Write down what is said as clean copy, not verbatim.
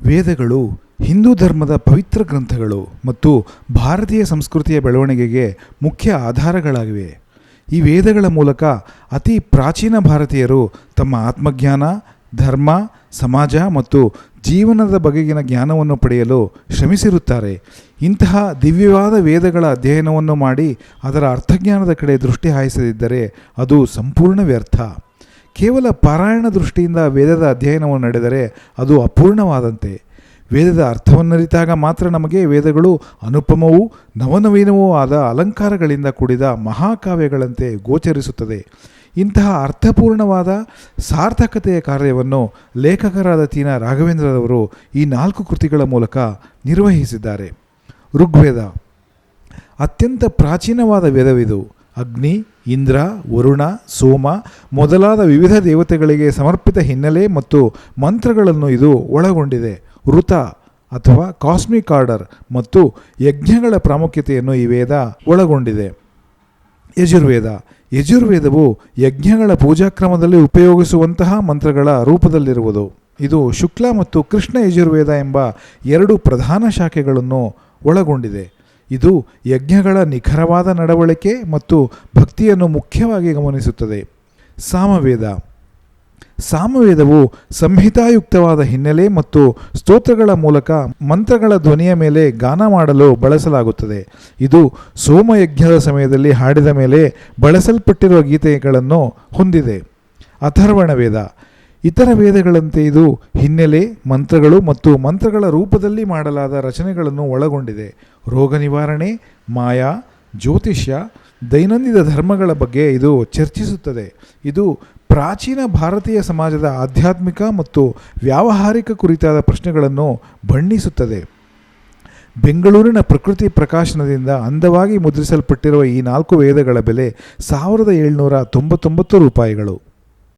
ವೇದಗಳು ಹಿಂದೂ ಧರ್ಮದ ಪವಿತ್ರ ಗ್ರಂಥಗಳು ಮತ್ತು ಭಾರತೀಯ ಸಂಸ್ಕೃತಿಯ ಬೆಳವಣಿಗೆಗೆ ಮುಖ್ಯ ಆಧಾರಗಳಾಗಿವೆ. ಈ ವೇದಗಳ ಮೂಲಕ ಅತಿ ಪ್ರಾಚೀನ ಭಾರತೀಯರು ತಮ್ಮ ಆತ್ಮಜ್ಞಾನ, ಧರ್ಮ, ಸಮಾಜ ಮತ್ತು ಜೀವನದ ಬಗೆಗಿನ ಜ್ಞಾನವನ್ನು ಪಡೆಯಲು ಶ್ರಮಿಸಿರುತ್ತಾರೆ. ಇಂತಹ ದಿವ್ಯವಾದ ವೇದಗಳ ಅಧ್ಯಯನವನ್ನು ಮಾಡಿ ಅದರ ಅರ್ಥಜ್ಞಾನದ ಕಡೆ ದೃಷ್ಟಿ ಹಾಯಿಸದಿದ್ದರೆ ಅದು ಸಂಪೂರ್ಣ ವ್ಯರ್ಥ. ಕೇವಲ ಪಾರಾಯಣ ದೃಷ್ಟಿಯಿಂದ ವೇದದ ಅಧ್ಯಯನವನ್ನು ನಡೆದರೆ ಅದು ಅಪೂರ್ಣವಾದಂತೆ. ವೇದದ ಅರ್ಥವನ್ನರಿತಾಗ ಮಾತ್ರ ನಮಗೆ ವೇದಗಳು ಅನುಪಮವೂ ನವನವೀನವೂ ಆದ ಅಲಂಕಾರಗಳಿಂದ ಕೂಡಿದ ಮಹಾಕಾವ್ಯಗಳಂತೆ ಗೋಚರಿಸುತ್ತದೆ. ಇಂತಹ ಅರ್ಥಪೂರ್ಣವಾದ ಸಾರ್ಥಕತೆಯ ಕಾರ್ಯವನ್ನು ಲೇಖಕರಾದ ತೀನ ರಾಘವೇಂದ್ರರವರು ಈ 4 ಕೃತಿಗಳ ಮೂಲಕ ನಿರ್ವಹಿಸಿದ್ದಾರೆ. ಋಗ್ವೇದ ಅತ್ಯಂತ ಪ್ರಾಚೀನವಾದ ವೇದವಿದು. ಅಗ್ನಿ, ಇಂದ್ರ, ವರುಣ, ಸೋಮ ಮೊದಲಾದ ವಿವಿಧ ದೇವತೆಗಳಿಗೆ ಸಮರ್ಪಿತ ಹಿನ್ನೆಲೆ ಮತ್ತು ಮಂತ್ರಗಳನ್ನು ಇದು ಒಳಗೊಂಡಿದೆ. ಋತ ಅಥವಾ ಕಾಸ್ಮಿಕ್ ಆರ್ಡರ್ ಮತ್ತು ಯಜ್ಞಗಳ ಪ್ರಾಮುಖ್ಯತೆಯನ್ನು ಈ ವೇದ ಒಳಗೊಂಡಿದೆ. ಯಜುರ್ವೇದವು ಯಜ್ಞಗಳ ಪೂಜಾಕ್ರಮದಲ್ಲಿ ಉಪಯೋಗಿಸುವಂತಹ ಮಂತ್ರಗಳ ರೂಪದಲ್ಲಿರುವುದು. ಇದು ಶುಕ್ಲ ಮತ್ತು ಕೃಷ್ಣ ಯಜುರ್ವೇದ ಎಂಬ 2 ಪ್ರಧಾನ ಶಾಖೆಗಳನ್ನು ಒಳಗೊಂಡಿದೆ. ಇದು ಯಜ್ಞಗಳ ನಿಖರವಾದ ನಡವಳಿಕೆ ಮತ್ತು ಭಕ್ತಿಯನ್ನು ಮುಖ್ಯವಾಗಿ ಗಮನಿಸುತ್ತದೆ. ಸಾಮವೇದವು ಸಂಹಿತಾಯುಕ್ತವಾದ ಹಿನ್ನೆಲೆ ಮತ್ತು ಸ್ತೋತ್ರಗಳ ಮೂಲಕ ಮಂತ್ರಗಳ ಧ್ವನಿಯ ಮೇಲೆ ಗಾನ ಮಾಡಲು ಬಳಸಲಾಗುತ್ತದೆ. ಇದು ಸೋಮಯಜ್ಞದ ಸಮಯದಲ್ಲಿ ಹಾಡಿದ ಮೇಲೆ ಬಳಸಲ್ಪಟ್ಟಿರುವ ಗೀತೆಗಳನ್ನು ಹೊಂದಿದೆ. ಅಥರ್ವಣ ವೇದ ಇತರ ವೇದಗಳಂತೆ ಇದು ಹಿನ್ನೆಲೆ, ಮಂತ್ರಗಳು ಮತ್ತು ಮಂತ್ರಗಳ ರೂಪದಲ್ಲಿ ಮಾಡಲಾದ ರಚನೆಗಳನ್ನು ಒಳಗೊಂಡಿದೆ. ರೋಗ ನಿವಾರಣೆ, ಮಾಯಾ, ಜ್ಯೋತಿಷ್ಯ, ದೈನಂದಿನ ಧರ್ಮಗಳ ಬಗ್ಗೆ ಇದು ಚರ್ಚಿಸುತ್ತದೆ. ಇದು ಪ್ರಾಚೀನ ಭಾರತೀಯ ಸಮಾಜದ ಆಧ್ಯಾತ್ಮಿಕ ಮತ್ತು ವ್ಯಾವಹಾರಿಕ ಕುರಿತಾದ ಪ್ರಶ್ನೆಗಳನ್ನು ಬಣ್ಣಿಸುತ್ತದೆ. ಬೆಂಗಳೂರಿನ ಪ್ರಕೃತಿ ಪ್ರಕಾಶನದಿಂದ ಅಂದವಾಗಿ ಮುದ್ರಿಸಲ್ಪಟ್ಟಿರುವ ಈ 4 ವೇದಗಳ ಬೆಲೆ 1799 ರೂಪಾಯಿಗಳು.